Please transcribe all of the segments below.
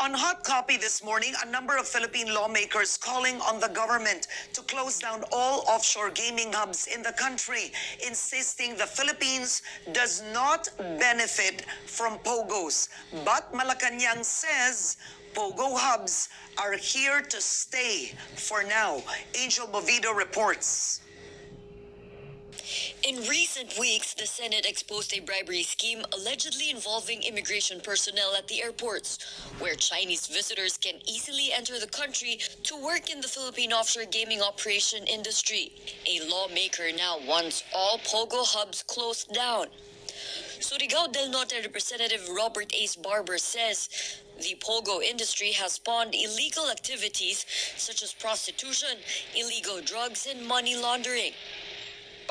On Hot Copy this morning, a number of Philippine lawmakers calling on the government to close down all offshore gaming hubs in the country, insisting the Philippines does not benefit from POGOs. But Malacanang says POGO hubs are here to stay for now. Angel Movido reports. In recent weeks, the Senate exposed a bribery scheme allegedly involving immigration personnel at the airports, where Chinese visitors can easily enter the country to work in the Philippine offshore gaming operation industry. A lawmaker now wants all POGO hubs closed down. Surigao del Norte Representative Robert Ace Barber says the POGO industry has spawned illegal activities such as prostitution, illegal drugs, and money laundering.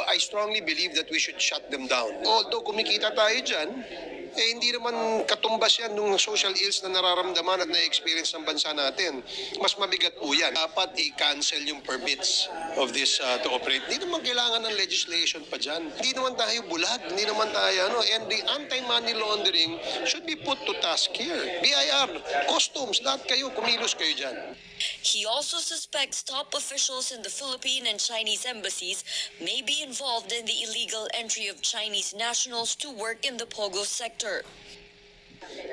I strongly believe that we should shut them down. Although kumikita tayo dyan, hindi naman katumbas yan ng social ills na nararamdaman at na-experience ng bansa natin. Mas mabigat po yan. Dapat i-cancel yung permits of this to operate. Hindi naman kailangan ng legislation pa dyan. Hindi naman tayo bulag. Hindi naman tayo, and the anti-money laundering should be put to task here. BIR, customs, lahat kayo, kumilos kayo dyan. He also suspects top officials in the Philippine and Chinese embassies may be involved in the illegal entry of Chinese nationals to work in the POGO sector.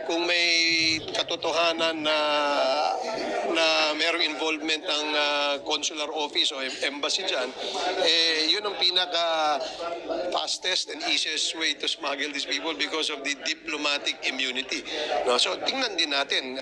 Kung may katotohanan na merong involvement ng consular office o embassy dyan, yun ang pinaka-fastest and easiest way to smuggle these people because of the diplomatic immunity. No? So, tingnan din natin.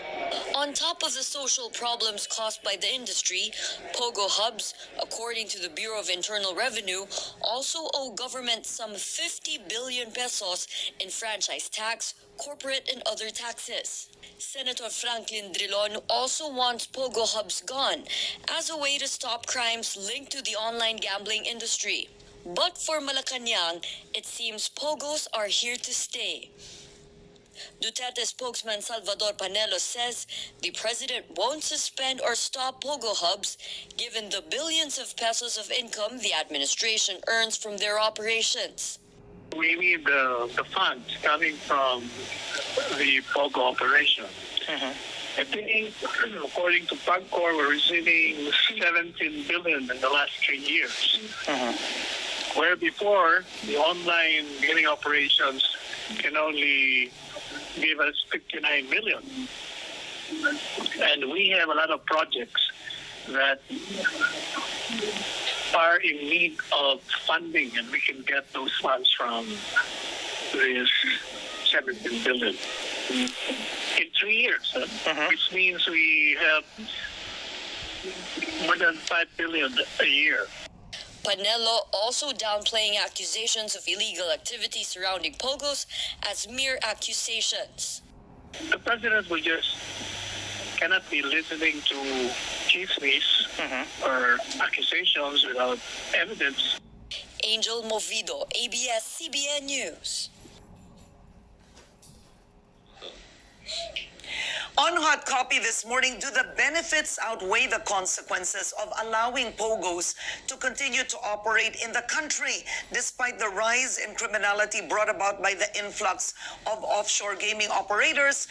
On top of the social problems caused by the industry, POGO hubs, according to the Bureau of Internal Revenue, also owe government some 50 billion pesos in franchise tax, corporate and other taxes. Senator Franklin Drilon also wants POGO hubs gone as a way to stop crimes linked to the online gambling industry. But for Malacanang, it seems POGOs are here to stay. Duterte spokesman Salvador Panelo says the president won't suspend or stop POGO hubs given the billions of pesos of income the administration earns from their operations. We need the funds coming from the POGO operation. I think, according to PAGCOR, we're receiving 17 billion in the last 3 years. Where before, the online gaming operations can only give us 59 million. And we have a lot of projects that are in need of funding, and we can get those funds from this 17 billion in 3 years, which means we have more than 5 billion a year. Panelo also downplaying accusations of illegal activity surrounding POGOs as mere accusations. The president will just cannot be listening to chismes or accusations without evidence. Angel Movido, ABS-CBN News. On Hot Copy this morning, do the benefits outweigh the consequences of allowing POGOs to continue to operate in the country despite the rise in criminality brought about by the influx of offshore gaming operators?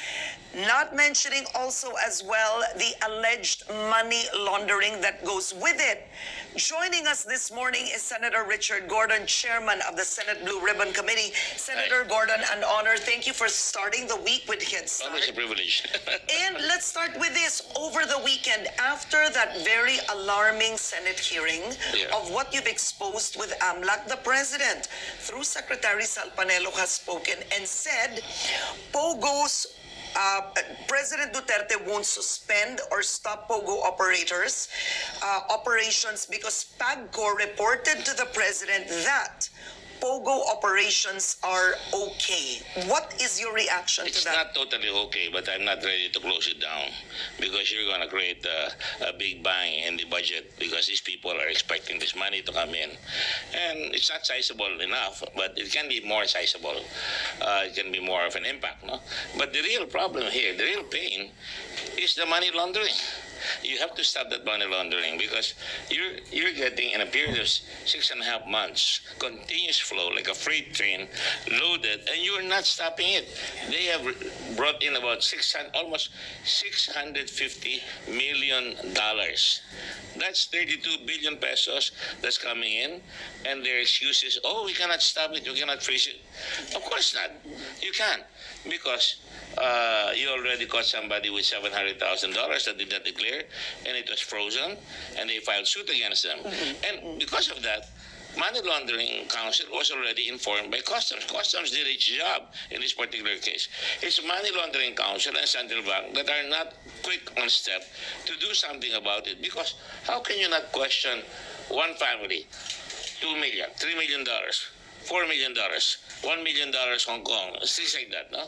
Not mentioning also as well the alleged money laundering that goes with it. Joining us this morning is Senator Richard Gordon, chairman of the Senate Blue Ribbon Committee. Senator Gordon, an honor. Thank you for starting the week with Headstart. Always a privilege. And let's start with this. Over the weekend, after that very alarming Senate hearing of what you've exposed with AMLAC, the president, through Secretary Sal Panelo, has spoken and said, POGOs, President Duterte won't suspend or stop POGO operations because PAGCOR reported to the president that POGO operations are okay. What is your reaction to that? It's not totally okay, but I'm not ready to close it down because you're going to create a big bang in the budget because these people are expecting this money to come in. And it's not sizable enough, but it can be more sizable. It can be more of an impact, no? But the real problem here, the real pain, is the money laundering. You have to stop that money laundering because you're getting in a period of 6.5 months continuous flow like a freight train loaded, and you're not stopping it. They have brought in about almost $650 million. That's 32 billion pesos that's coming in, and their excuse is, oh, we cannot stop it, we cannot freeze it. Of course not. You can't, because you already caught somebody with $700,000 that did not declare, and it was frozen, and they filed suit against them. And because of that, Money Laundering Council was already informed by Customs. Customs did its job in this particular case. It's Money Laundering Council and Central Bank that are not quick on step to do something about it, because how can you not question one family, $2 million, $3 million, $4 million, $1 million Hong Kong, things like that, no?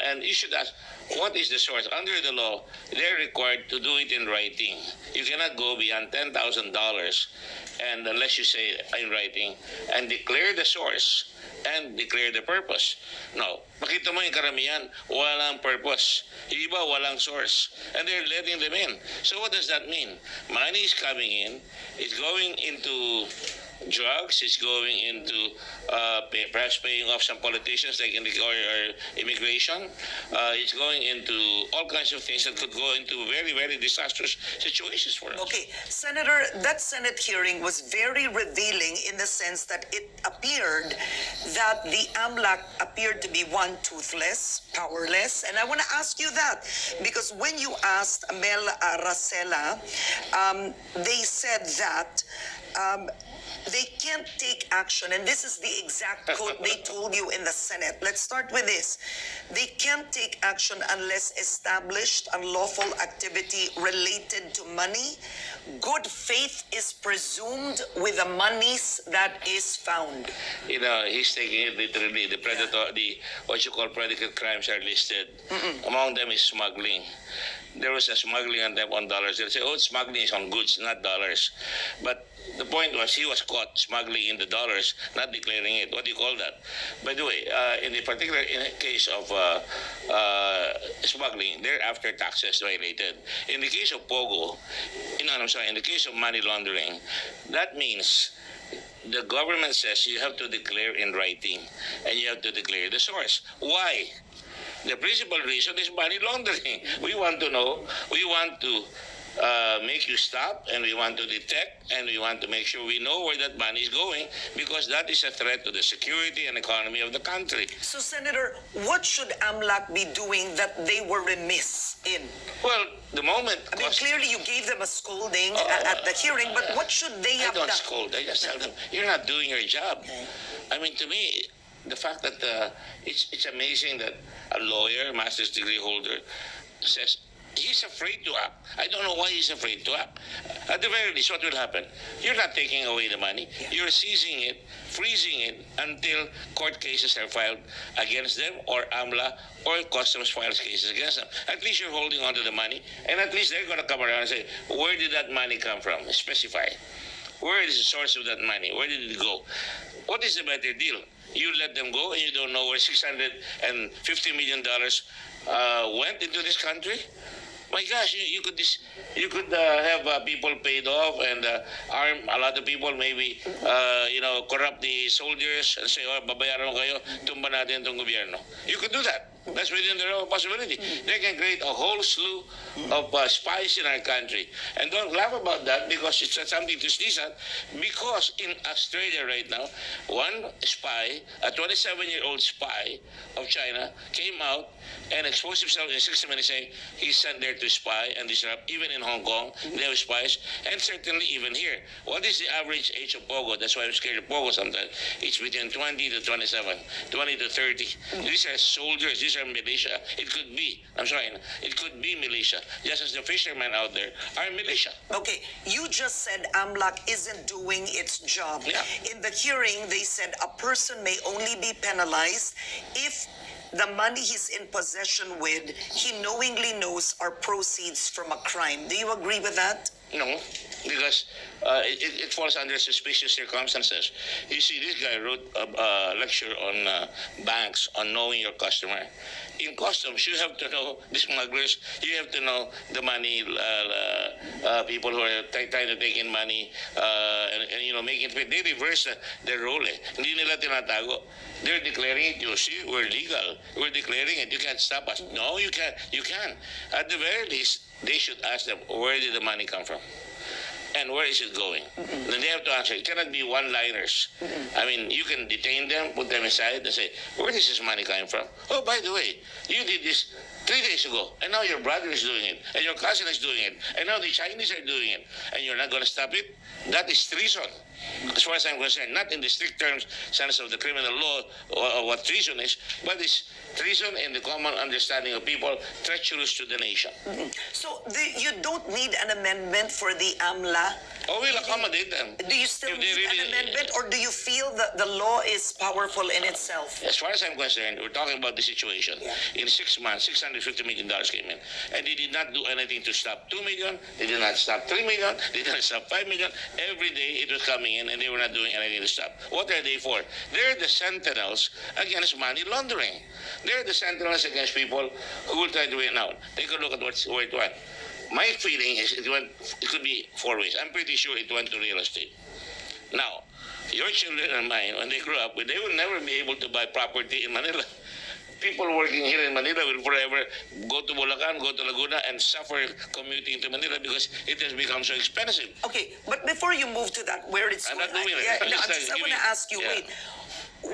And you should ask, what is the source? Under the law, they're required to do it in writing. You cannot go beyond $10,000, and unless you say in writing, and declare the source and declare the purpose. No, makita mo yung karamihan, walang purpose. Yung iba, walang source. And they're letting them in. So what does that mean? Money is coming in, it's going into drugs, it's going into perhaps paying off some politicians like or immigration. It's going into all kinds of things that could go into very, very disastrous situations for us. Okay, Senator, that Senate hearing was very revealing in the sense that it appeared that the AMLAC appeared to be one, toothless, powerless. And I want to ask you that because when you asked Mel Racela, they said that they can't take action, and this is the exact quote they told you in the Senate. Let's start with this. They can't take action unless established unlawful activity related to money. Good faith is presumed with the monies that is found. You know, he's taking it literally. The predator, the what you call predicate crimes are listed. Among them is smuggling. There was a smuggling on dollars. They'll say, oh, smuggling is on goods, not dollars. But the point was he was caught smuggling in the dollars, not declaring it. What do you call that? By the way, in the particular case of smuggling, they're after taxes violated. In the case of Pogo, in the case of money laundering, that means the government says you have to declare in writing and you have to declare the source. Why? The principal reason is money laundering. We want to know, we want to make you stop, and we want to detect, and we want to make sure we know where that money is going, because that is a threat to the security and economy of the country. So, Senator, what should AMLAC be doing that they were remiss in? Well, the moment... I mean, clearly you gave them a scolding at the hearing, but what should they have done? I don't scold. I just tell them, you're not doing your job. Okay. I mean, to me, the fact that it's amazing that a lawyer, master's degree holder, says he's afraid to act. I don't know why he's afraid to act. At the very least, what will happen? You're not taking away the money. You're seizing it, freezing it until court cases are filed against them, or AMLA, or Customs files cases against them. At least you're holding on to the money, and at least they're going to come around and say, where did that money come from? Specify. Where is the source of that money? Where did it go? What is the better deal? You let them go and you don't know where $650 million went into this country? My gosh, you could have people paid off and arm a lot of people, maybe corrupt the soldiers and say, oh, babayaran mo kayo, tumba natin itong gobyerno. You could do that. That's within their own possibility. They can create a whole slew of spies in our country. And don't laugh about that, because it's something to sneeze at. Because in Australia right now, one spy, a 27-year-old spy of China, came out and exposed himself in 60 Minutes saying he's sent there to spy and disrupt. Even in Hong Kong, they have spies, and certainly even here. What is the average age of Pogo? That's why I'm scared of Pogo sometimes. It's between 20 to 27, 20 to 30. These are soldiers, these are militia. It could be militia, just as the fishermen out there are militia. Okay, you just said AMLAC isn't doing its job. Yeah. In the hearing, they said a person may only be penalized if the money he's in possession with, he knowingly knows are proceeds from a crime. Do you agree with that? No. because it falls under suspicious circumstances. You see, this guy wrote a lecture on banks, on knowing your customer. In customs, you have to know the smugglers, you have to know the money, people who are trying to take in money, and you know, make it fit. They reverse their role. Hindi nila tinatago. They're declaring it. You see, we're legal. We're declaring it. You can't stop us. No, you can't. You can. At the very least, they should ask them, where did the money come from? And where is it going? Then they have to answer. It cannot be one-liners. I mean, you can detain them, put them aside, and say, where is this money coming from? Oh, by the way, you did this 3 days ago, and now your brother is doing it, and your cousin is doing it, and now the Chinese are doing it, and you're not going to stop it? That is treason. As far as I'm concerned, not in the strict terms, sense of the criminal law, or what treason is, but it's treason in the common understanding of people, treacherous to the nation. So you don't need an amendment for the AMLA. Oh, we'll accommodate them. Do you still If they need really- an amendment, or do you feel that the law is powerful in itself? As far as I'm concerned, we're talking about the situation. In 6 months, $650 million came in. And they did not do anything to stop 2 million. They did not stop 3 million. They did not stop 5 million. Every day it was coming in, and they were not doing anything to stop. What are they for? They're the sentinels against money laundering. They're the sentinels against people who will try to win out. Take a look at where it went. My feeling is it could be 4 ways. I'm pretty sure it went to real estate. Now, your children and mine, when they grow up, they will never be able to buy property in Manila. People working here in Manila will forever go to Bulacan, go to Laguna, and suffer commuting to Manila because it has become so expensive. Okay, but before you move to that, where it's I'm going, not doing it. I I'm just want to giving- ask you, yeah. wait,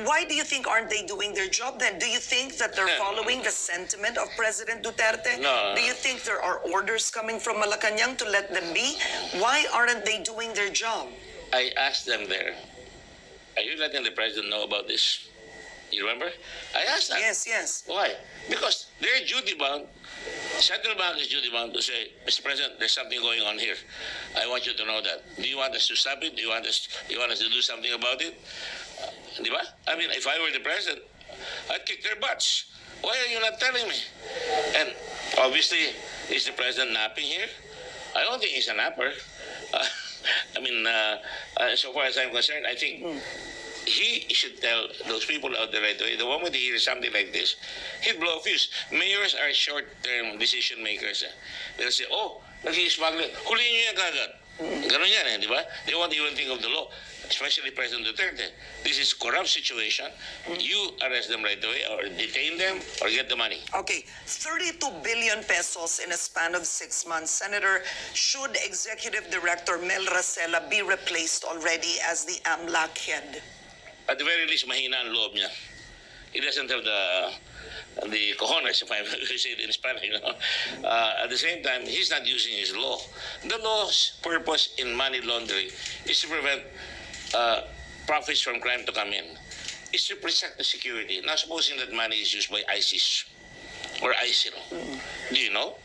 why do you think aren't they doing their job then? Do you think that they're following the sentiment of President Duterte? No. Do you think there are orders coming from Malacanang to let them be? Why aren't they doing their job? I asked them there, are you letting the president know about this? You remember? I asked that. Yes. Why? Because they're duty bound. Central Bank is duty bound to say, Mr. President, there's something going on here. I want you to know that. Do you want us to stop it? Do you want us to do something about it? Di ba? I mean, if I were the president, I'd kick their butts. Why are you not telling me? And obviously, is the president napping here? I don't think he's a napper. So far as I'm concerned, I think he should tell those people out there right away, the moment he hears something like this, he'd blow a fuse. Mayors are short-term decision makers. They'll say, oh, nag-i-smuggle, huliin nyo yan kagad. Ganun yan, di ba? They won't even think of the law, especially President Duterte. This is corrupt situation. You arrest them right away, or detain them, or get the money. Okay, 32 billion pesos in a span of 6 months. Senator, should Executive Director Mel Racela be replaced already as the AMLAC head? At the very least, mahina ang loob niya. He doesn't have the cojones, if I say it in Spanish, at the same time, he's not using his law. The law's purpose in money laundering is to prevent profits from crime to come in. Is to protect the security. Now, supposing that money is used by ISIS or ISIL. Do you know?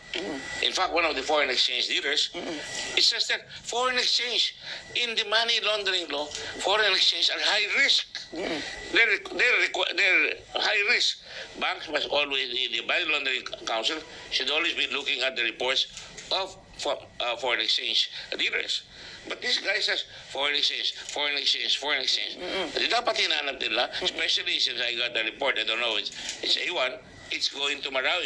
In fact, one of the foreign exchange dealers, it says that foreign exchange, in the money laundering law, foreign exchange are high risk. They're high risk. Banks must always, the money laundering council should always be looking at the reports of foreign exchange dealers. But this guy says, foreign exchange. Di dapat hinanap nila, especially since I got the report, I don't know, it's A1, it's going to Marawi.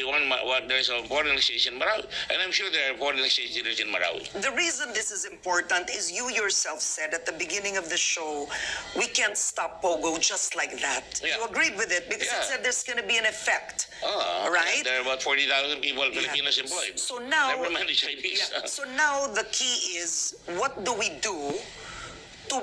There's a foreign exchange in Marawi. And I'm sure there are foreign exchange dealers in Marawi. The reason this is important is you yourself said at the beginning of the show, we can't stop Pogo just like that. Yeah. You agreed with it because Yeah. it said there's going to be an effect. Right? There are about 40,000 people, Filipinos employed. So now, Never mind the Chinese. yeah, so now the key is, what do we do to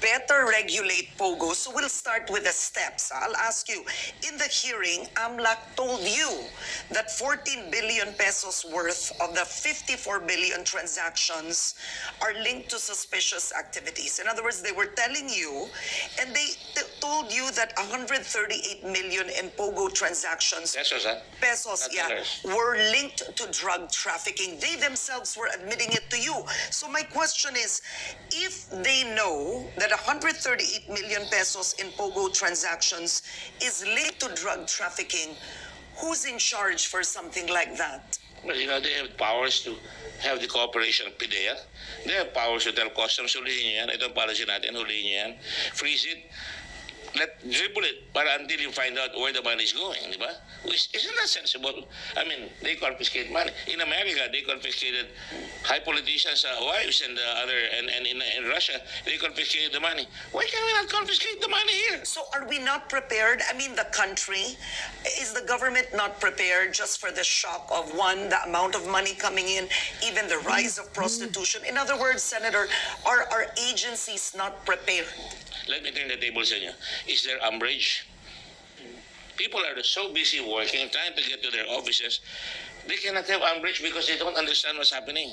better regulate Pogo? So we'll start with the steps. I'll ask you, in the hearing, AMLAC told you that 14 billion pesos worth of the 54 billion transactions are linked to suspicious activities. In other words, they were telling you, and they told you that 138 million in Pogo transactions Pesos, huh? pesos, Not yeah, dollars. were linked to drug trafficking. They themselves were admitting it to you. So my question is, if they know that 138 million pesos in Pogo transactions is linked to drug trafficking, who's in charge for something like that? Well, you know, they have powers to have the cooperation of PIDEA. They have powers to tell customs, hulihin nyo yan. Ito ang policy natin, hulihin nyo yan. Freeze it. Dribble it para until you find out where the money is going, di ba? Isn't that sensible? I mean, they confiscate money. In America, they confiscated high politicians' wives and in Russia, they confiscated the money. Why can we not confiscate the money here? So are we not prepared? I mean, the country, is the government not prepared just for the shock of one, the amount of money coming in, even the rise of prostitution? In other words, Senator, are our agencies not prepared? Let me turn the tables on you. Is there umbrage? People are so busy working, trying to get to their offices, they cannot have umbrage because they don't understand what's happening.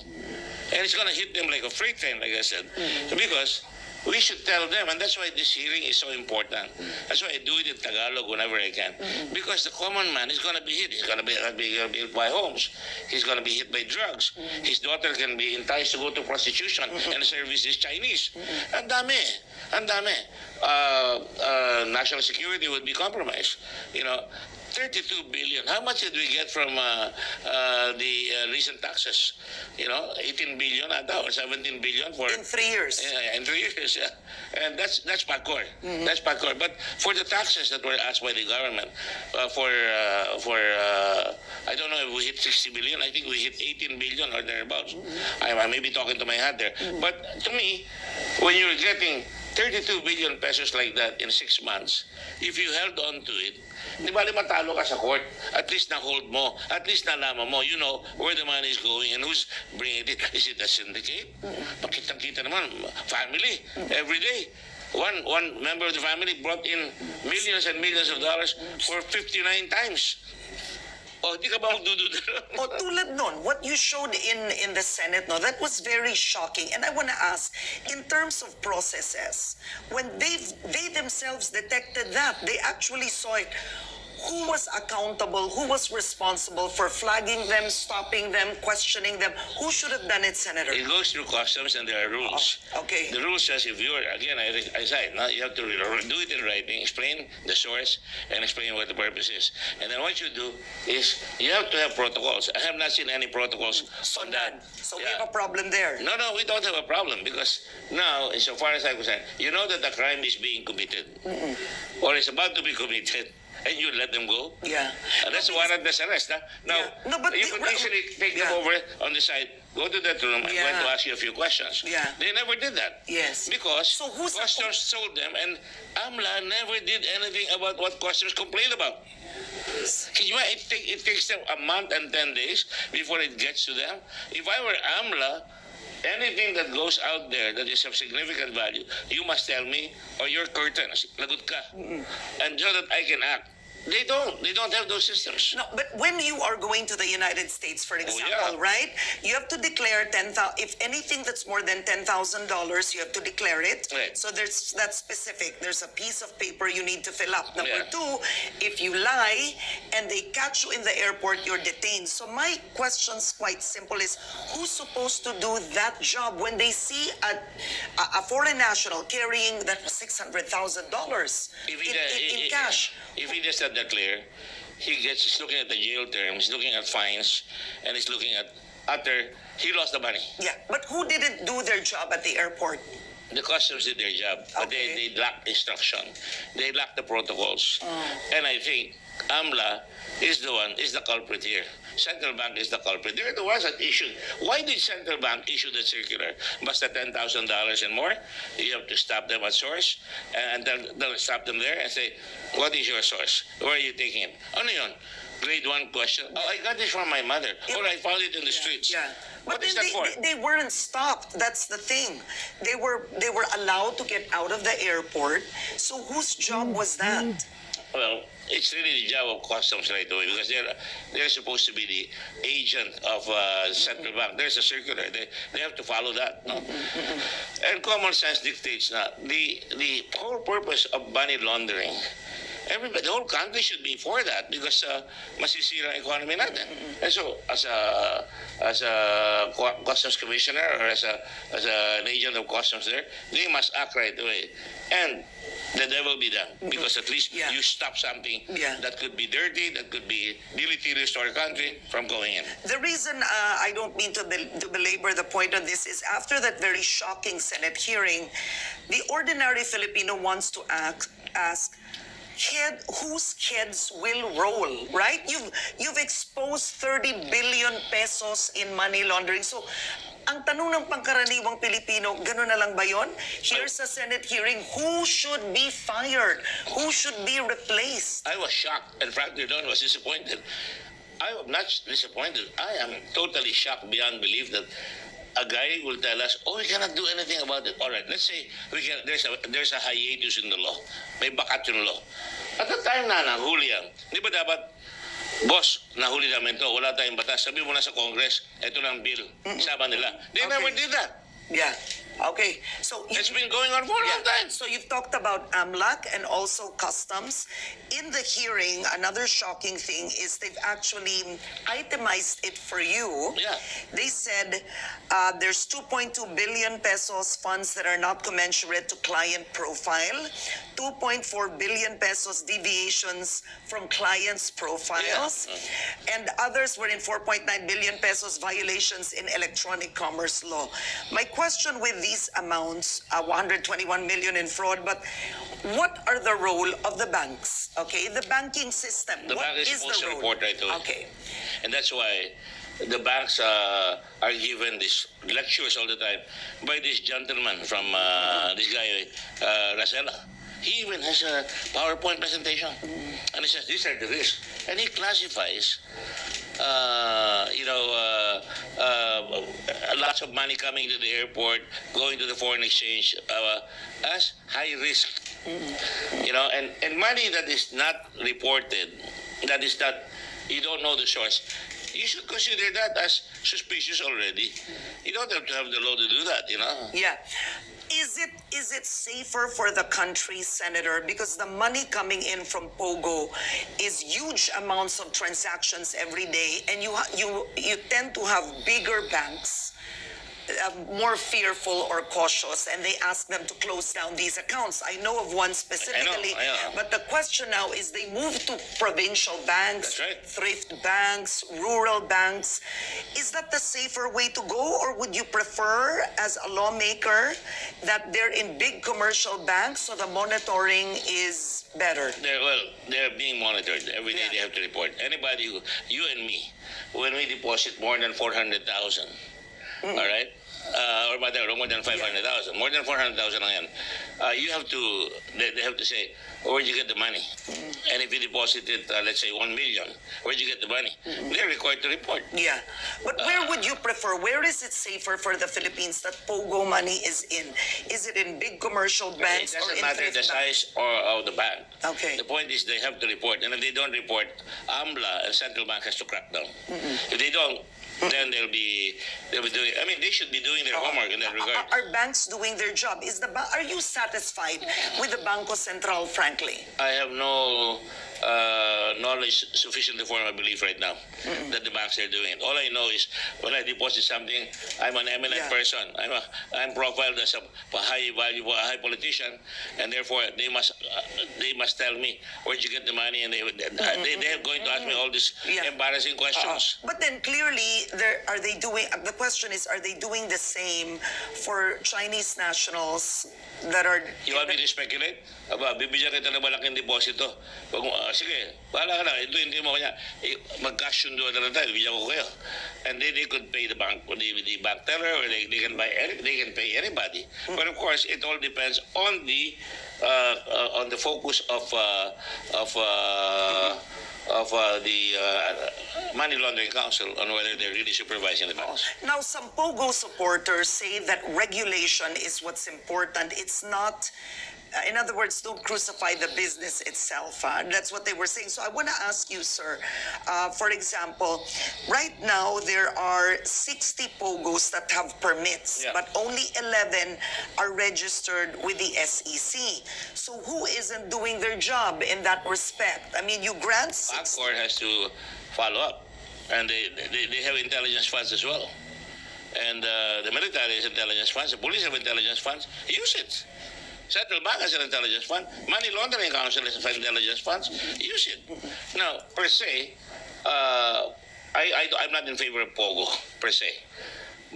And it's going to hit them like a freight train, like I said. Because we should tell them, and that's why this hearing is so important. That's why I do it in Tagalog whenever I can. Because the common man is going to be hit. He's going to be hit by homes. He's going to be hit by drugs. His daughter can be enticed to go to prostitution and service is Chinese. Ang dami. Ang dami. National security would be compromised. You know, 32 billion. How much did we get from the recent taxes? You know, 18 billion or 17 billion for In 3 years. in 3 years. Yeah. And that's PAGCOR. That's PAGCOR. But for the taxes that were asked by the government, I don't know if we hit 60 billion. I think we hit 18 billion or thereabouts. I may be talking to my hat there. But to me, when you're getting 32 billion pesos like that in 6 months, if you held on to it, di ba matalo ka sa court, at least na-hold mo, at least nalaman mo, you know where the money is going and who's bringing it. Is it a syndicate? Pakitang-kita naman, family, every day. One member of the family brought in millions and millions of dollars for 59 times. O, di ka ba magdududa? O tulad nun, what you showed in the Senate, no, that was very shocking. And I want to ask, in terms of processes, when they themselves detected that, they actually saw it, who was accountable, who was responsible for flagging them, stopping them, questioning them? Who should have done it, Senator? It goes through customs and there are rules. Oh, okay. The rule says if you're, again, I said, now you have to do it in writing, explain the source, and explain what the purpose is. And then what you do is you have to have protocols. I have not seen any protocols on that. So we have a problem there. No, we don't have a problem because now, insofar as I'm concerned, you know that the crime is being committed or is about to be committed. And you let them go? Yeah. That's warrantless arrest. Huh? Now, Yeah. No, but you could easily take them over on the side, go to that room, I'm going to ask you a few questions. Yeah. They never did that. Yes. Because So who's- customs told them, and AMLA never did anything about what customs complained about. It takes them a month and 10 days before it gets to them. If I were AMLA, anything that goes out there that is of significant value, you must tell me, or your curtains, lagot ka. And so that I can act. They don't have those systems. No, but when you are going to the United States, for example, yeah. right? You have to declare 10,000. If anything that's more than $10,000, you have to declare it. Right. So that's specific. There's a piece of paper you need to fill up. Number Yeah. two, if you lie and they catch you in the airport, you're detained. So my question's quite simple: is who's supposed to do that job when they see a foreign national carrying that $600,000 in cash? If he does not declare, he's looking at the jail term, he's looking at fines, and he's looking at he lost the money. Yeah, but who didn't do their job at the airport? The customs did their job, but Okay. they lack instruction. They lack the protocols. And I think AMLA is the culprit here. Central Bank is the culprit. They're the ones that issued. Why did Central Bank issue the circular? Basta $10,000 and more? You have to stop them at source, and then they'll stop them there and say, what is your source? Where are you taking it? Ano yun? Grade 1 question. Oh, I got this from my mother. Or I found it in the streets. Yeah. What But is then that for? they weren't stopped. That's the thing. They were allowed to get out of the airport. So whose job was that? Well, it's really the job of customs right away because they're supposed to be the agent of central bank. There's a circular. They have to follow that. No? And common sense dictates na the whole purpose of money laundering. The whole country should be for that because masisira ang economy natin. And so, as a customs commissioner or as an agent of customs there, they must act right away. And then there will be done. Because at least Yeah. you stop something Yeah. that could be dirty, that could be deleterious to our country from going in. The reason I don't mean to belabor the point on this is after that very shocking Senate hearing, the ordinary Filipino wants to ask whose kids will roll, right? You've exposed 30 billion pesos in money laundering. So, ang tanong ng pangkaraniwang Pilipino, gano'n na lang ba yun? Here's a Senate hearing, who should be fired? Who should be replaced? I was shocked, and frankly, Don was disappointed. I am not disappointed. I am totally shocked beyond belief that a guy will tell us, "Oh, we cannot do anything about it." All right, let's say there's a hiatus in the law. May bakat yung law. At the time na nahuli yan, di ba dapat, boss, nahuli namin to, wala tayong batas. Sabi mo na sa Congress, ito lang bill, sama nila. They never did that. Yeah. Okay. So It's been going on for a long time. So you've talked about AMLAC and also customs. In the hearing, another shocking thing is they've actually itemized it for you. Yeah. They said there's 2.2 billion pesos funds that are not commensurate to client profile, 2.4 billion pesos deviations from clients' profiles, and others were in 4.9 billion pesos violations in electronic commerce law. My question with these amounts, 121 million in fraud, but what are the role of the banks? Okay, the banking system. The what bank is is supposed the to role? report right away. Okay. And that's why the banks are given these lectures all the time by this gentleman from this guy, Rosella. He even has a PowerPoint presentation. And he says, these are the risks. And he classifies, lots of money coming to the airport, going to the foreign exchange as high risk. And money that is not reported, that is not, you don't know the source, you should consider that as suspicious already. You don't have to have the law to do that, Yeah. Is it safer for the country, Senator, because the money coming in from Pogo is huge amounts of transactions every day, and you tend to have bigger banks more fearful or cautious, and they ask them to close down these accounts. I know of one specifically, I know. but the question now is they move to provincial banks, That's right. thrift banks, rural banks. Is that the safer way to go, or would you prefer, as a lawmaker, that they're in big commercial banks so the monitoring is better? They're being monitored. Every day they have to report. Anybody you and me, when we deposit more than 400,000, all right? Or more than 500,000, more than 400,000 lang yan. You have to, they have to say, where'd you get the money? And if you deposited, let's say 1 million, where'd you get the money? They're required to report. Yeah. But where would you prefer? Where is it safer for the Philippines that Pogo money is in? Is it in big commercial banks It or doesn't in matter the thrift banks? size of the bank. Okay. The point is they have to report. And if they don't report, AMLA and central bank has to crack down. If they don't, then they'll be doing, they should be doing their homework in that regard. Are banks doing their job? Are you satisfied with the Bangko Central, frankly? I have no knowledge sufficient to form a belief right now that the banks are doing it. All I know is when I deposit something, I'm an eminent person. I'm profiled as a high value, a high politician, and therefore they must tell me where'd you get the money, and they are going to ask me all these embarrassing questions. But then clearly, the question is, are they doing the same for Chinese nationals that are... You want me to speculate? Bibigyan kita ng malaking deposito. Sige, bahala ka na. Hindi mo kanya. Mag-cash yung doon na tayo. Bibigyan ko kayo. And then they could pay the bank teller, or they can pay anybody. But of course, it all depends on the focus of the Money Laundering Council on whether they're really supervising the banks. Now, some Pogo supporters say that regulation is what's important. It's not, in other words, don't crucify the business itself. That's what they were saying. So I want to ask you, sir, for example, right now there are 60 Pogos that have permits, but only 11 are registered with the SEC. So who isn't doing their job in that respect? I mean, you grant... Backcourt has to follow up, and they have intelligence funds as well. And the military has intelligence funds, the police have intelligence funds. Use it. Central Bank has an intelligence fund. Money Laundering Council has intelligence funds. Use it. Now, per se, I'm not in favor of POGO, per se.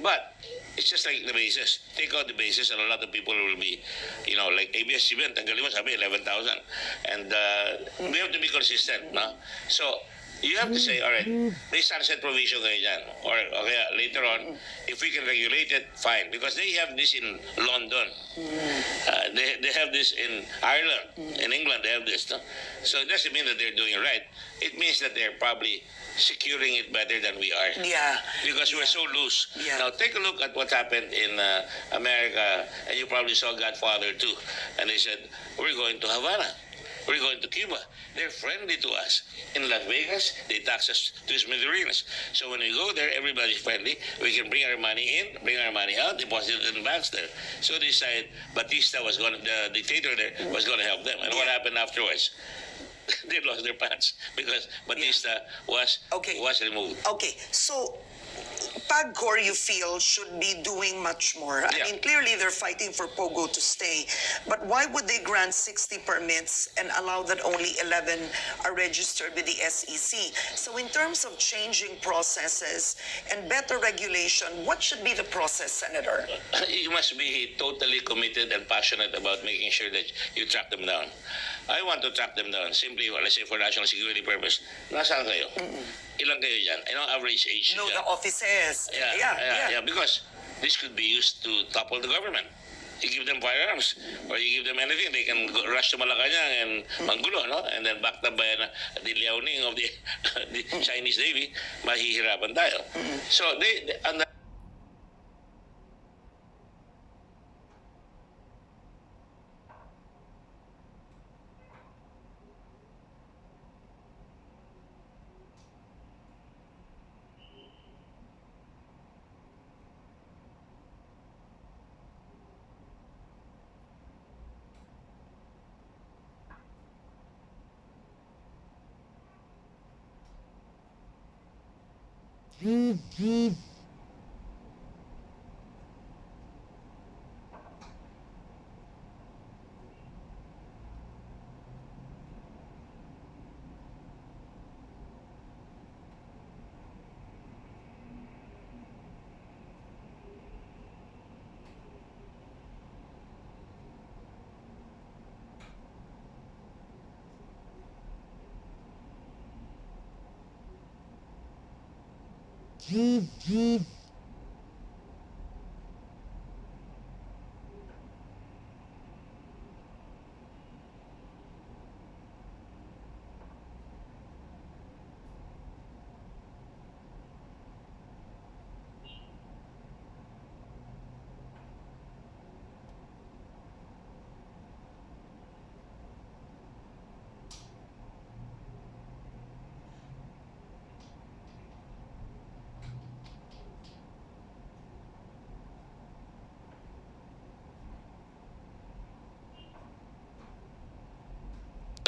But it's just like the bases. Take out the bases and a lot of people will be, like ABS-CBN, tanggalin mo, sabi, 11,000. And we have to be consistent, no? So, you have to say, all right, may sunset provision kayo dyan. Or okay, later on, if we can regulate it, fine. Because they have this in London. They have this in Ireland. In England, they have this. No? So it doesn't mean that they're doing it right. It means that they're probably securing it better than we are. Yeah. Because we're so loose. Yeah. Now, take a look at what happened in America, and you probably saw Godfather too. And they said, we're going to Havana. We're going to Cuba. They're friendly to us. In Las Vegas, they tax us to smithereens. So when we go there, everybody's friendly. We can bring our money in, bring our money out, deposit it in banks there. So they decided Batista was going to, the dictator there, was going to help them. And what happened afterwards? They lost their pants because Batista was removed. Okay, so PAGCOR, you feel, should be doing much more. I mean, clearly they're fighting for POGO to stay, but why would they grant 60 permits and allow that only 11 are registered with the SEC? So in terms of changing processes and better regulation, what should be the process, Senator? You must be totally committed and passionate about making sure that you track them down. I want to track them down simply, let's say, for national security purpose. Nasaan kayo? Ilan kayo dyan? Average age No, dyan? the offices. Yeah, because this could be used to topple the government. You give them firearms or you give them anything, they can rush to Malacanang and manggulo, no? And then backed up by the Liaoning of the Chinese Navy, mahihirapan tayo. So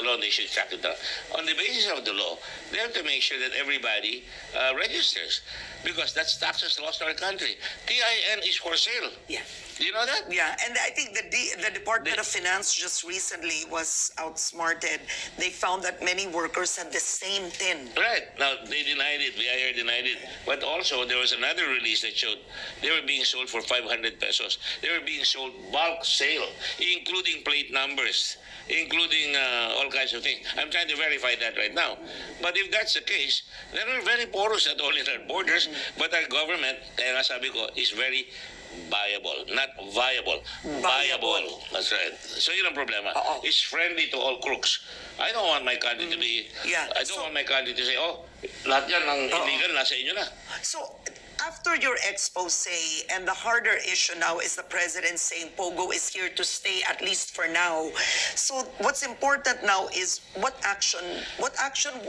law, they should track it down. On the basis of the law, they have to make sure that everybody registers, because that's taxes lost to our country. TIN is for sale. Yeah. Do you know that? Yeah, and I think the Department of Finance just recently was outsmarted. They found that many workers had the same TIN. Right. Now, they denied it. VIR denied it. But also, there was another release that showed they were being sold for 500 pesos. They were being sold bulk sale, including plate numbers, including all kinds of things. I'm trying to verify that right now. But if that's the case, then we're very porous at all in our borders. But our government, kaya nga sabi ko, is very viable, not viable. Viable. That's right. So yun ang problema. It's friendly to all crooks. I don't want my country to be, I don't want my country to say, oh, lahat yan ng illegal, nasa inyo na. So, after your expose and the harder issue now is the president saying POGO is here to stay, at least for now. So what's important now is what action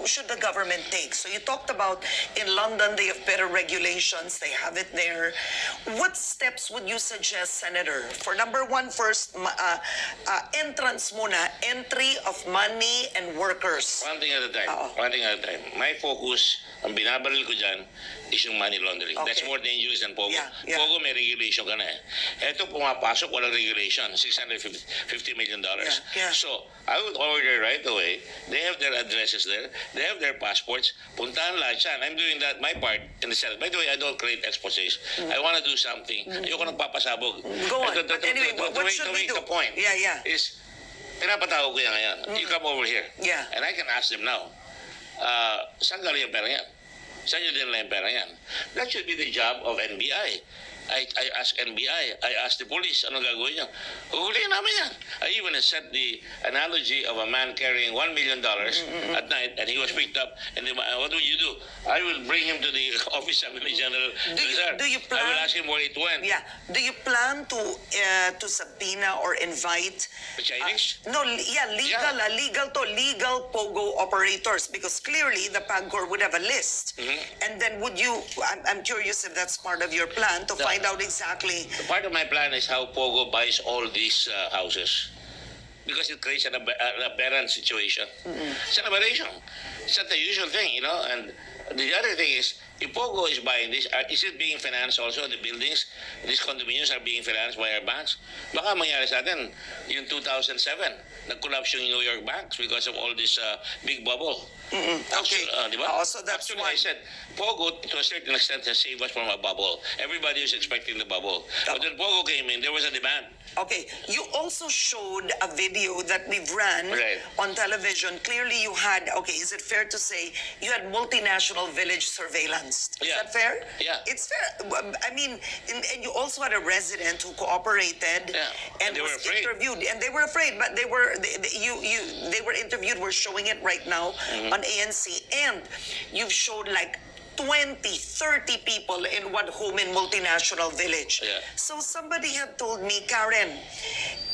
should the government take? So you talked about in London they have better regulations, they have it there. What steps would you suggest, Senator, for number one, first, entrance muna, entry of money and workers? One thing at a time. One thing at a time. My focus ang binabaril ko dyan is yung money laundering. That's Okay. more dangerous than Pogo. Yeah, yeah. Pogo may regulation ka na eh. Eto pumapasok, walang regulation, $650 million. Yeah, yeah. So, I would order right away. They have their addresses there. They have their passports. Puntahan lahat yan. I'm doing that, my part in the Senate. By the way, I don't create exposés. I want to do something. Ayoko nagpapasabog. Go on. To But anyway, what should we make do? the point Yeah. is, pinapatawag ko yan ngayon. You come over here. Yeah. And I can ask them now, saan galing yung pera yan? Saan nyo dinala yung pera yan? That should be the job of NBI. I ask NBI, I ask the police, ano gagawin niya? Huhulihin namin yan. I even set the analogy of a man carrying $1 million at night, and he was picked up, and then, what would you do? I will bring him to the office of the General Reserve. do you plan- I will ask him where it went. Yeah. Do you plan to subpoena or invite The Chinese? legal Pogo operators, because clearly the PAGCOR would have a list. And then would you, I'm curious if that's part of your plan to find out exactly. Part of my plan is how Pogo buys all these houses. Because it creates an aberrant situation. It's an aberration. It's not the usual thing, you know. And the other thing is, if Pogo is buying this, is it being financed also? The buildings, these condominiums are being financed by our banks? Baka mangyari sa atin, yung 2007, nag-collapse yung New York banks because of all this big bubble. Okay. Diba? So that's Actually, one. I said, Pogo, to a certain extent, has saved us from a bubble. Everybody was expecting the bubble. But when Pogo came in, there was a demand. Okay, you also showed a video that we've ran Right. on television. Clearly you had, okay, is it fair to say you had multinational village surveillance? Is Yeah. that fair? Yeah. It's fair. I mean, and you also had a resident who cooperated Yeah. and And they were was afraid. interviewed. And they were afraid, but they were interviewed. We're showing it right now Mm-hmm. on ANC. And you've showed like 20, 30 people in one home in multinational village. Yeah. So somebody had told me, Karen,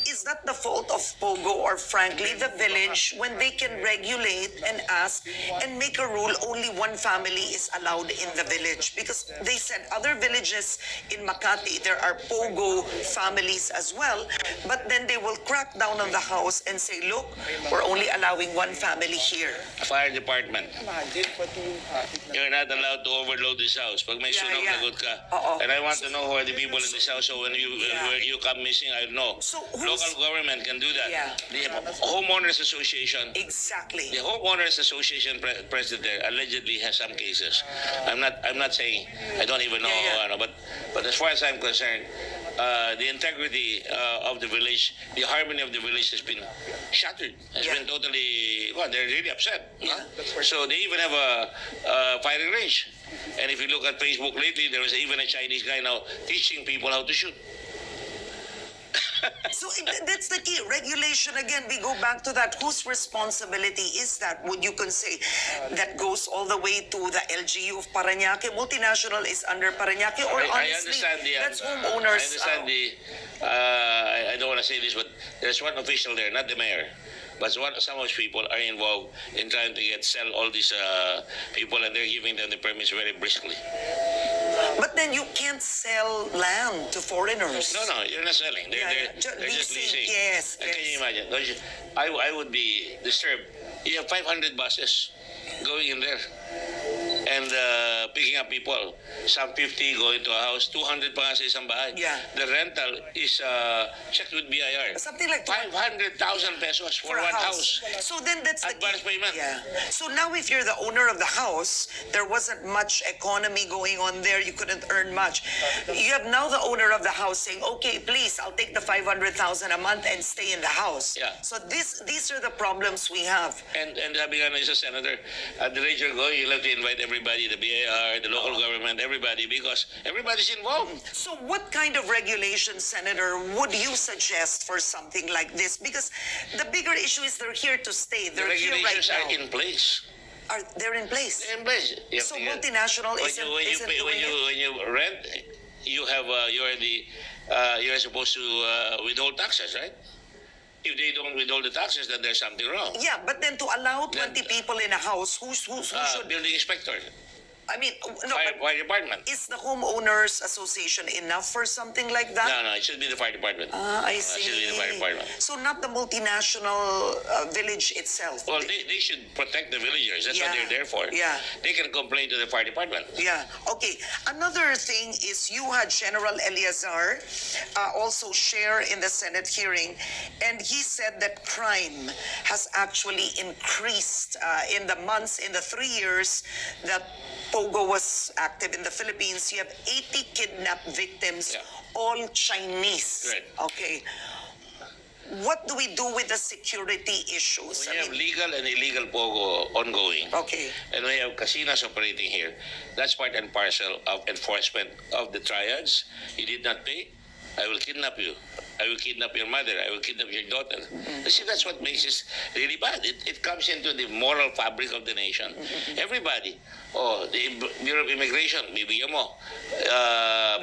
is that the fault of Pogo or frankly the village when they can regulate and ask and make a rule only one family is allowed in the village? Because they said other villages in Makati, there are Pogo families as well, but then they will crack down on the house and say, look, we're only allowing one family here. Fire department. You're not allowed to overload this house. Pag may Yeah, sunog, yeah. lagot ka. Oo. And I want to know who are the people in this house, so when you come missing, I know. So who's- Local government can do that. Yeah. The homeowners association. Exactly. The homeowners association president there allegedly has some cases. I'm not saying, I don't even know, Yeah, yeah. but as far as I'm concerned, the integrity of the village, the harmony of the village has been shattered. Has Yeah. been totally, well, they're really upset. Yeah. So they even have a firing range. And if you look at Facebook lately, there was even a Chinese guy now teaching people how to shoot. So that's the key. Regulation, again, we go back to that. Whose responsibility is that? Would you can say that goes all the way to the LGU of Parañaque? Multinational is under Parañaque, or I honestly, understand that's I homeowners. understand I don't want to say this, but there's one official there, not the mayor. But some of those people are involved in trying to sell all these people, and they're giving them the permits very briskly. But then you can't sell land to foreigners. No, you're not selling. They're just leasing. Yes, And can you yes. imagine? I would be disturbed. You have 500 buses going in there and picking up people. Some 50 go into a house, 200 pa nga sa isang bahay. Yeah. The rental is checked with BIR. Something like 500,000 pesos for a one house. So then that's the Advance key. payment. Yeah. So now if you're the owner of the house, there wasn't much economy going on there. You couldn't earn much. You have now the owner of the house saying, okay, please, I'll take the 500,000 a month and stay in the house. Yeah. So these are the problems we have. And sabi nga na isa senator, at the rate you're going, you'll have to invite everybody, the BIR, the local government, everybody, because everybody's involved. So what kind of regulation, Senator, would you suggest for something like this? Because the bigger issue is they're here to stay. The They're here right regulations are now. in place. They're in place. They're in place. You have So to get- multinational when isn't you doing it? when you rent, you have you're supposed to withhold taxes, right? If they don't withhold the taxes, then there's something wrong. Yeah, but then to allow 20 Then- people in a house, who should? Building inspector. I mean, no, Fire, but fire department. is the homeowners association enough for something like that? No, it should be the fire department. Ah, I It see. should be the fire department. So not the multinational village itself. Well, they should protect the villagers. That's what Yeah. they're there for. Yeah. They can complain to the fire department. Yeah. Okay. Another thing is you had General Eleazar also share in the Senate hearing, and he said that crime has actually increased in the 3 years that Pogo was active in the Philippines. You have 80 kidnapped victims, Yeah. all Chinese. Right. Okay. What do we do with the security issues? We have legal and illegal pogo ongoing. Okay. And we have casinos operating here. That's part and parcel of enforcement of the triads. You did not pay, I will kidnap you. I will kidnap your mother. I will kidnap your daughter. You see, that's what makes this really bad. It comes into the moral fabric of the nation. Everybody. Oh, the Bureau of Immigration, bibigyan mo.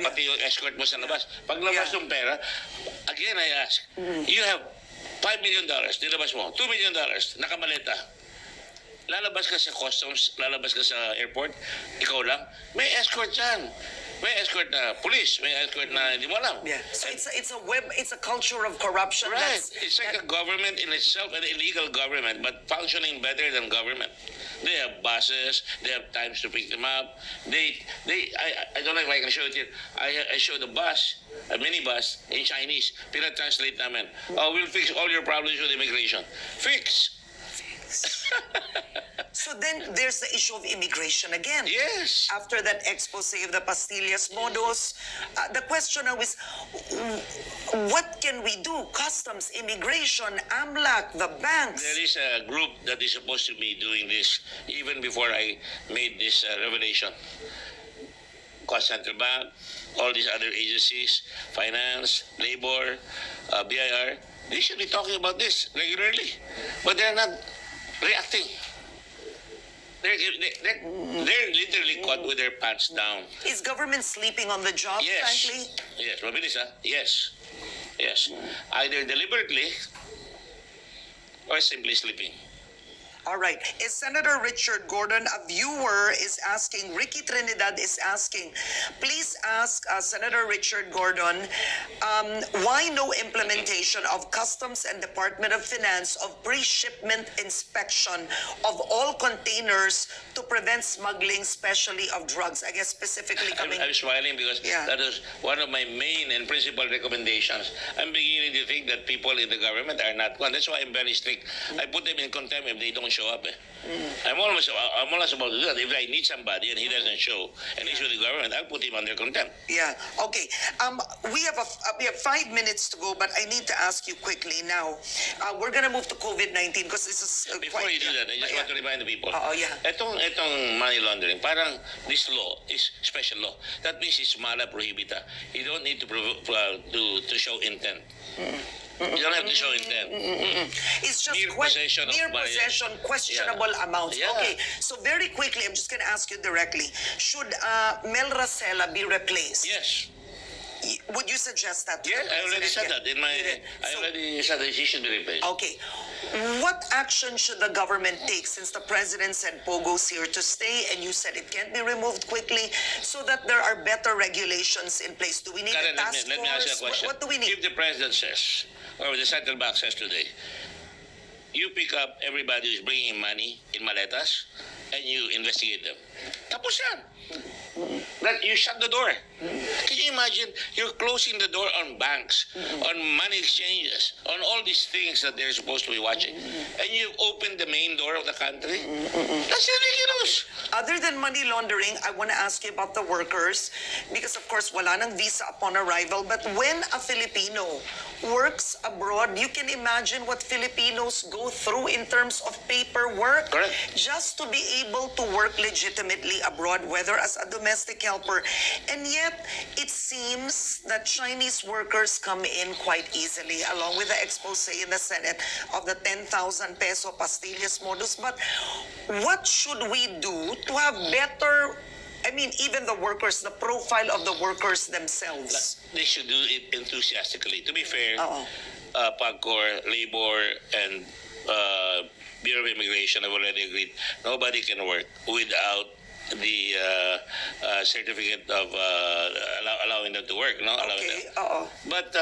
Pati yung escort mo sa labas. Paglabas ng pera, again I ask, you have $5 million, nilabas mo, $2 million, nakamaleta. Lalabas ka sa customs, lalabas ka sa airport, ikaw lang, may escort yan. May escort na police, may escort na hindi mo alam. Yeah. So it's a culture of corruption. Right. That's, It's like a government in itself, an illegal government, but functioning better than government. They have buses, they have times to pick them up. I don't know if I can show it here. I showed a bus, a minibus in Chinese. Pinatranslate namin. Oh, we'll fix all your problems with immigration. Fix! So then there's the issue of immigration again. Yes. After that expose of the pastillas modos, the question now is, what can we do? Customs, immigration, AMLAC, the banks. There is a group that is supposed to be doing this even before I made this revelation. Cost Central Bank, all these other agencies, finance, labor, BIR, they should be talking about this regularly, but they're not reacting. They're literally caught with their pants down. Is government sleeping on the job, Yes. frankly? Yes, mabilis ha? Yes. Yes. Either deliberately or simply sleeping. All right. Is Senator Richard Gordon, a viewer, is asking, Ricky Trinidad is asking, please ask Senator Richard Gordon, why no implementation of Customs and Department of Finance of pre-shipment inspection of all containers to prevent smuggling, especially of drugs? I guess specifically coming... I'm smiling because Yeah. that is one of my main and principal recommendations. I'm beginning to think that people in the government are not one. That's why I'm very strict. I put them in contempt if they don't show up. I'm almost about to do that. If I need somebody and he doesn't show and he's with the government, I'll put him under contempt. Yeah. Okay. We have 5 minutes to go, but I need to ask you quickly now. We're gonna move to COVID-19 because this is Before you do that, I just want to remind the people. yeah. Etong money laundering, parang this law is special law. That means it's mala prohibita. You don't need to show intent. You don't have to show intent. It's just Mere possession of money. questionable amounts. Yeah. Okay, so very quickly, I'm just going to ask you directly. Should Mel Racela be replaced? Yes. Would you suggest that? To Yes, the I already said president? that in my. You did. I So- already said that she should be replaced. Okay. What action should the government take since the president said Pogo's here to stay and you said it can't be removed quickly so that there are better regulations in place? Do we need Karen, a task let me ask you a force? question. What do we need? If the president says, or the central bank says today, you pick up everybody who's bringing in money in maletas and you investigate them. Tapos yan. That you shut the door. Can you imagine? You're closing the door on banks, on money exchanges, on all these things that they're supposed to be watching. And you open the main door of the country? That's ridiculous. Other than money laundering, I want to ask you about the workers because, of course, wala nang visa upon arrival. But when a Filipino works abroad, you can imagine what Filipinos go through in terms of paperwork. Correct. Just to be able to work legitimately abroad, whether as a domestic helper. And yet, it seems that Chinese workers come in quite easily, along with the expose in the Senate of the 10,000 peso pastillas modus. But what should we do to have better, I mean, even the workers, the profile of the workers themselves? They should do it enthusiastically. To be fair, Oo. PAGCOR, Labor, and Bureau of Immigration have already agreed nobody can work without the certificate of allowing them to work, no? Allowing Okay, them. oo. But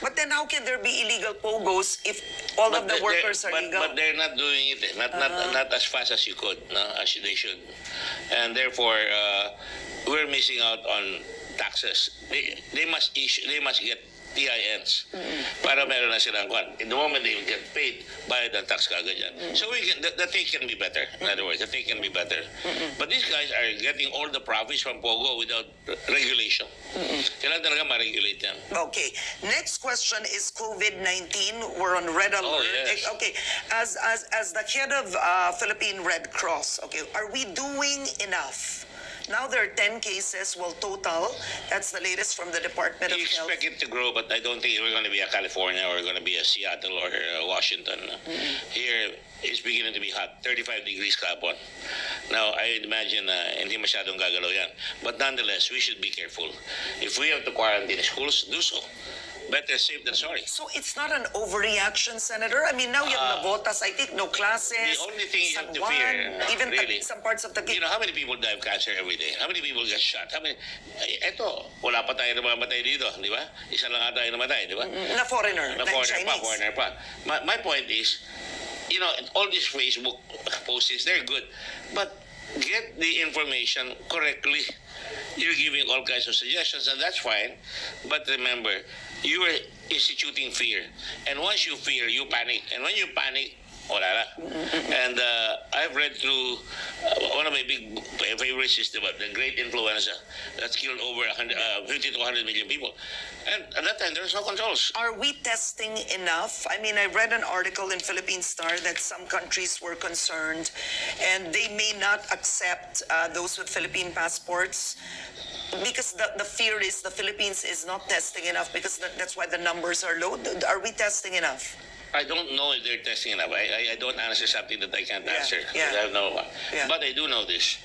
But then how can there be illegal pogos if all of the workers are legal? But they're not doing it. Not as fast as you could, no, as they should, and therefore we're missing out on taxes. They must get TINs para meron na silang kwan. In the moment they get paid, bayad ang tax kaagad yan. So the take can be better. In other words, the take can be better. But these guys are getting all the profits from Pogo without regulation. Kailangan talaga ma-regulate yan. Okay. Next question is COVID-19. We're on red alert. Oh, yes. Okay. As the head of Philippine Red Cross, okay, are we doing enough? Now there are 10 cases, well, total. That's the latest from the Department of You Health. expect it to grow, but I don't think we're going to be a California or going to be a Seattle or Washington. Here, it's beginning to be hot, 35 degrees kapon. Now, I imagine hindi masyadong gagalaw yan. But nonetheless, we should be careful. If we have to quarantine schools, do so. Better safe than sorry. So it's not an overreaction, Senator? I mean, now you have Navotas, I think, no classes. The only thing you have to San Juan, fear, even really, some parts of the you know, how many people die of cancer every day? How many people get shot? How many? Eto, wala pa tayo namamatay dito, di ba? Isa lang ata yung namatay, di ba? na foreigner, Na like foreigner pa. My point is, you know, all these Facebook postings, they're good, but get the information correctly. You're giving all kinds of suggestions, and that's fine. But remember, you are instituting fear. And once you fear, you panic. And when you panic, wala na. And I've read through one of my big favorite systems, the Great Influenza, that's killed over 50 to 100 million people. And at that time, there was no controls. Are we testing enough? I mean, I read an article in Philippine Star that some countries were concerned and they may not accept those with Philippine passports because the fear is the Philippines is not testing enough because that's why the numbers are low. Are we testing enough? I don't know if they're testing enough. I don't answer something that I can't answer. Yeah. I have no. Yeah. But I do know this.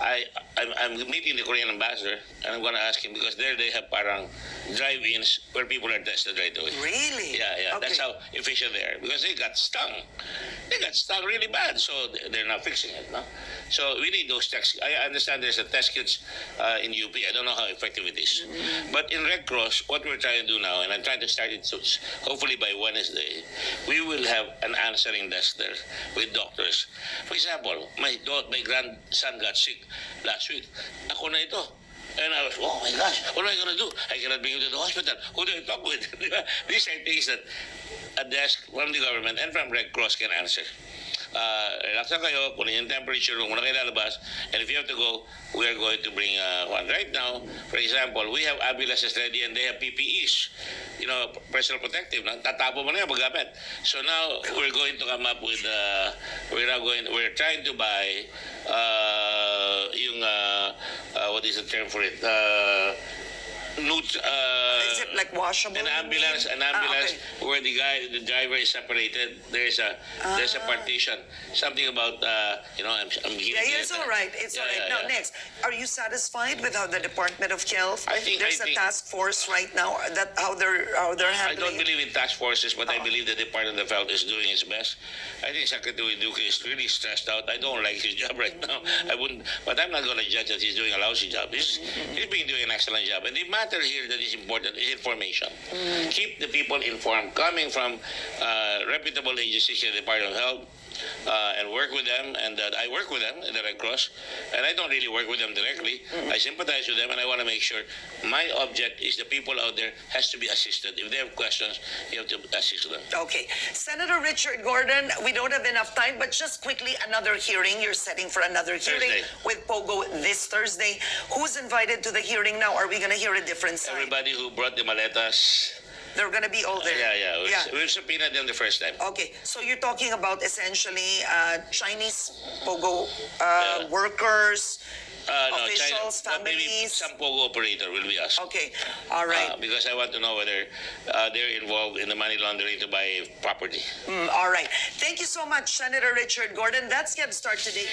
I'm meeting the Korean ambassador, and I'm going to ask him because there they have parang drive-ins where people are tested right away. Really? Yeah. Okay. That's how efficient they are because they got stung. They got stung really bad, so they're not fixing it. No? So we need those tests. I understand there's a test kits in UP. I don't know how effective it is. But in Red Cross, what we're trying to do now, and I'm trying to start it hopefully by Wednesday, we will have an answering desk there with doctors. For example, my grandson got sick last week. Ako na ito. And I was, oh my gosh, what am I going to do? I cannot bring him to the hospital. Who do I talk with? These are things that a desk from the government and from Red Cross can answer. Relax lang kayo, kunin yung temperature, kung muna kayo lalabas, and if you have to go, we are going to bring one. Right now, for example, we have ambulances ready and they have PPEs, you know, personal protective. Tatapo mo na yung paggamit. So now, we're going to come up with, we're trying to buy what is the term for it? Is it like washable? An ambulance okay. where the driver is separated. There's a partition. Something about I'm Yeah, it's all right. It's all right. Now, next, are you satisfied with how the Department of Health? I think there's a task force right now that how they're I handling. don't believe in task forces, but I believe the Department of Health is doing its best. I think Secretary Duque is really stressed out. I don't like his job right now. I wouldn't, but I'm not going to judge that he's doing a lousy job. He's been doing an excellent job. And the matter here that is important is information. Keep the people informed, coming from reputable agencies in the Department of Health, and work with them, and I work with them in the Red Cross, and I don't really work with them directly. I sympathize with them, and I want to make sure my object is the people out there has to be assisted. If they have questions, you have to assist them. Okay. Senator Richard Gordon, we don't have enough time, but just quickly, another hearing. You're setting for another hearing Thursday. with Pogo this Thursday. Who's invited to the hearing now? Are we going to hear a different side? Everybody who brought the maletas, They're going to be all there. we've subpoenaed them the first time. Okay, so you're talking about essentially Chinese Pogo workers, officials, China, maybe families. some Pogo operator will be asked. Okay, all right. Because I want to know whether they're involved in the money laundering to buy property. All right. Thank you so much, Senator Richard Gordon. That's Headstart today.